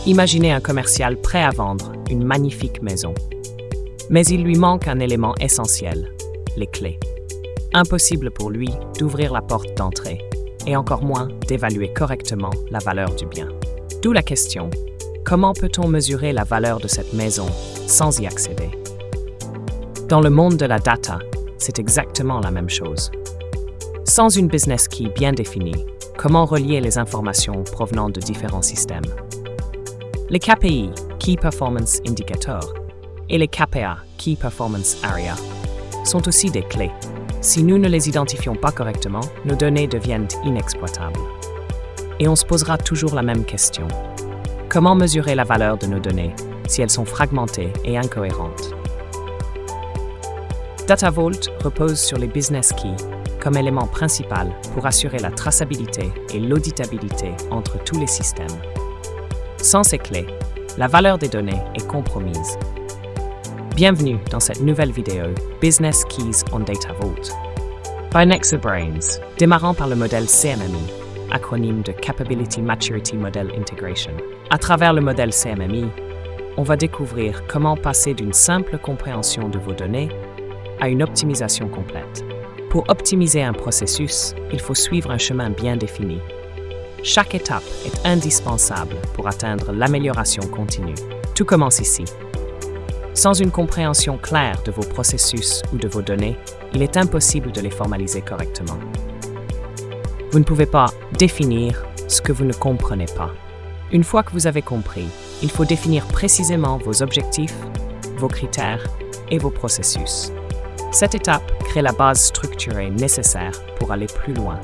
Imaginez un commercial prêt à vendre une magnifique maison. Mais il lui manque un élément essentiel, les clés. Impossible pour lui d'ouvrir la porte d'entrée, et encore moins d'évaluer correctement la valeur du bien. D'où la question, comment peut-on mesurer la valeur de cette maison sans y accéder? Dans le monde de la data, c'est exactement la même chose. Sans une business key bien définie, comment relier les informations provenant de différents systèmes? Les KPI, Key Performance Indicator, et les KPA, Key Performance Area, sont aussi des clés. Si nous ne les identifions pas correctement, nos données deviennent inexploitables. Et on se posera toujours la même question. Comment mesurer la valeur de nos données si elles sont fragmentées et incohérentes? DataVault repose sur les business keys comme élément principal pour assurer la traçabilité et l'auditabilité entre tous les systèmes. Sans ces clés, la valeur des données est compromise. Bienvenue dans cette nouvelle vidéo Business Keys on DataVault. By Nexabrains, démarrant par le modèle CMMI, acronyme de Capability Maturity Model Integration. À travers le modèle CMMI, on va découvrir comment passer d'une simple compréhension de vos données à une optimisation complète. Pour optimiser un processus, il faut suivre un chemin bien défini. Chaque étape est indispensable pour atteindre l'amélioration continue. Tout commence ici. Sans une compréhension claire de vos processus ou de vos données, il est impossible de les formaliser correctement. Vous ne pouvez pas définir ce que vous ne comprenez pas. Une fois que vous avez compris, il faut définir précisément vos objectifs, vos critères et vos processus. Cette étape crée la base structurée nécessaire pour aller plus loin.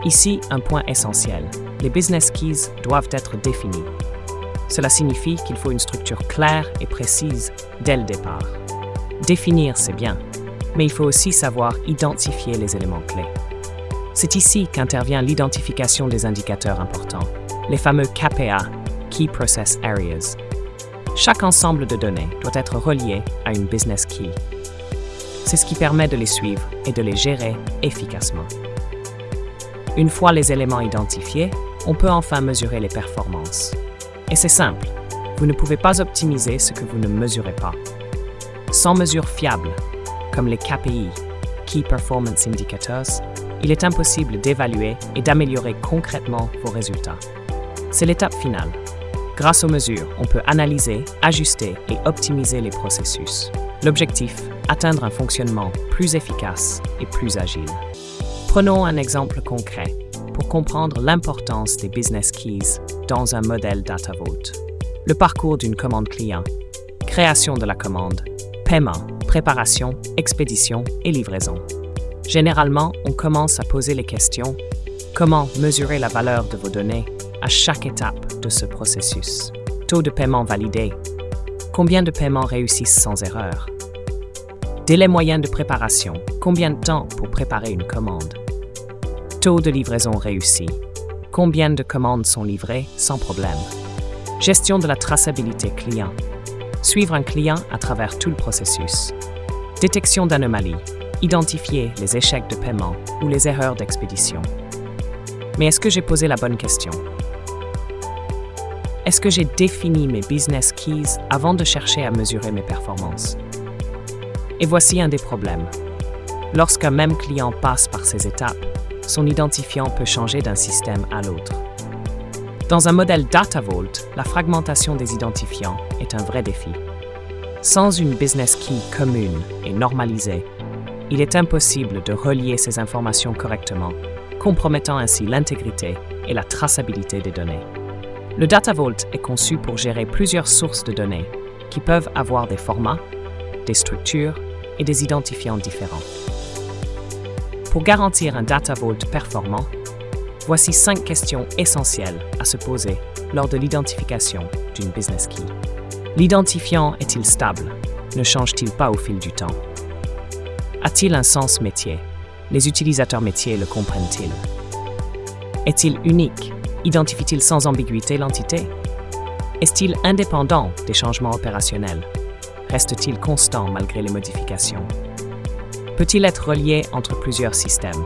Ici, un point essentiel. Les business keys doivent être définis. Cela signifie qu'il faut une structure claire et précise dès le départ. Définir, c'est bien, mais il faut aussi savoir identifier les éléments clés. C'est ici qu'intervient l'identification des indicateurs importants, les fameux KPA, Key Process Areas. Chaque ensemble de données doit être relié à une business key. C'est ce qui permet de les suivre et de les gérer efficacement. Une fois les éléments identifiés, on peut enfin mesurer les performances. Et c'est simple, vous ne pouvez pas optimiser ce que vous ne mesurez pas. Sans mesures fiables, comme les KPI, Key Performance Indicators, il est impossible d'évaluer et d'améliorer concrètement vos résultats. C'est l'étape finale. Grâce aux mesures, on peut analyser, ajuster et optimiser les processus. L'objectif, atteindre un fonctionnement plus efficace et plus agile. Prenons un exemple concret pour comprendre l'importance des business keys dans un modèle DataVault. Le parcours d'une commande client, création de la commande, paiement, préparation, expédition et livraison. Généralement, on commence à poser les questions « Comment mesurer la valeur de vos données à chaque étape de ce processus? Taux de paiement validé? Combien de paiements réussissent sans erreur? Délai moyen de préparation? Combien de temps pour préparer une commande? Taux de livraison réussi? Combien de commandes sont livrées sans problème? Gestion de la traçabilité client. Suivre un client à travers tout le processus. Détection d'anomalies. Identifier les échecs de paiement ou les erreurs d'expédition. Mais est-ce que j'ai posé la bonne question? Est-ce que j'ai défini mes business keys avant de chercher à mesurer mes performances? Et voici un des problèmes. Lorsqu'un même client passe par ces étapes, son identifiant peut changer d'un système à l'autre. Dans un modèle DataVault, la fragmentation des identifiants est un vrai défi. Sans une business key commune et normalisée, il est impossible de relier ces informations correctement, compromettant ainsi l'intégrité et la traçabilité des données. Le DataVault est conçu pour gérer plusieurs sources de données qui peuvent avoir des formats, des structures et des identifiants différents. Pour garantir un DataVault performant, voici 5 questions essentielles à se poser lors de l'identification d'une business key. L'identifiant est-il stable? Ne change-t-il pas au fil du temps? A-t-il un sens métier? Les utilisateurs métiers le comprennent-ils? Est-il unique? Identifie-t-il sans ambiguïté l'entité? Est-il indépendant des changements opérationnels? Reste-t-il constant malgré les modifications? Peut-il être relié entre plusieurs systèmes?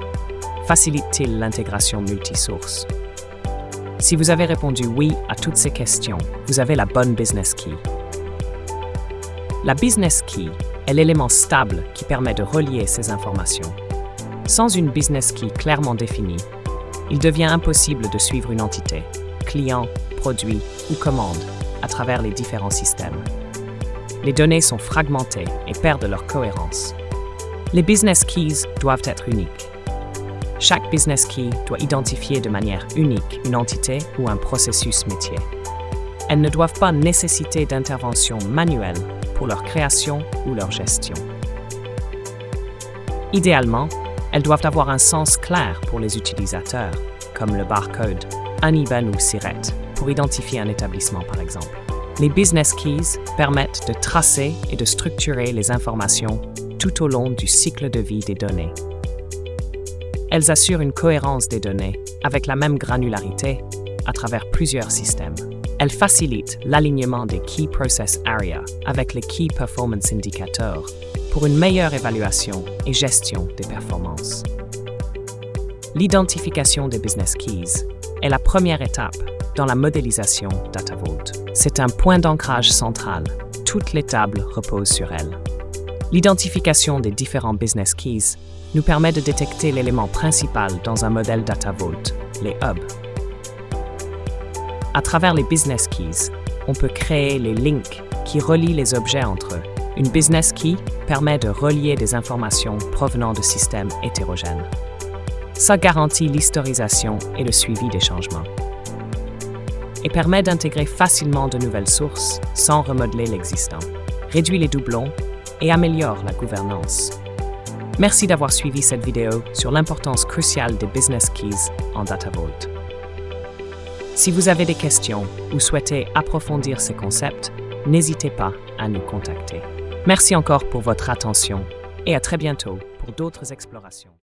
Facilite-t-il l'intégration multisource? Si vous avez répondu oui à toutes ces questions, vous avez la bonne business key. La business key est l'élément stable qui permet de relier ces informations. Sans une business key clairement définie, il devient impossible de suivre une entité, client, produit ou commande à travers les différents systèmes. Les données sont fragmentées et perdent leur cohérence. Les business keys doivent être uniques. Chaque business key doit identifier de manière unique une entité ou un processus métier. Elles ne doivent pas nécessiter d'intervention manuelle pour leur création ou leur gestion. Idéalement, elles doivent avoir un sens clair pour les utilisateurs, comme le barcode, un IBAN ou SIRET, pour identifier un établissement par exemple. Les business keys permettent de tracer et de structurer les informations tout au long du cycle de vie des données. Elles assurent une cohérence des données avec la même granularité à travers plusieurs systèmes. Elles facilitent l'alignement des Key Process Area avec les Key Performance Indicators pour une meilleure évaluation et gestion des performances. L'identification des business keys est la première étape dans la modélisation DataVault. C'est un point d'ancrage central. Toutes les tables reposent sur elle. L'identification des différents business keys nous permet de détecter l'élément principal dans un modèle DataVault, les hubs. À travers les business keys, on peut créer les links qui relient les objets entre eux. Une business key permet de relier des informations provenant de systèmes hétérogènes. Ça garantit l'historisation et le suivi des changements. Et permet d'intégrer facilement de nouvelles sources sans remodeler l'existant, réduit les doublons et améliore la gouvernance. Merci d'avoir suivi cette vidéo sur l'importance cruciale des business keys en DataVault. Si vous avez des questions ou souhaitez approfondir ces concepts, n'hésitez pas à nous contacter. Merci encore pour votre attention et à très bientôt pour d'autres explorations.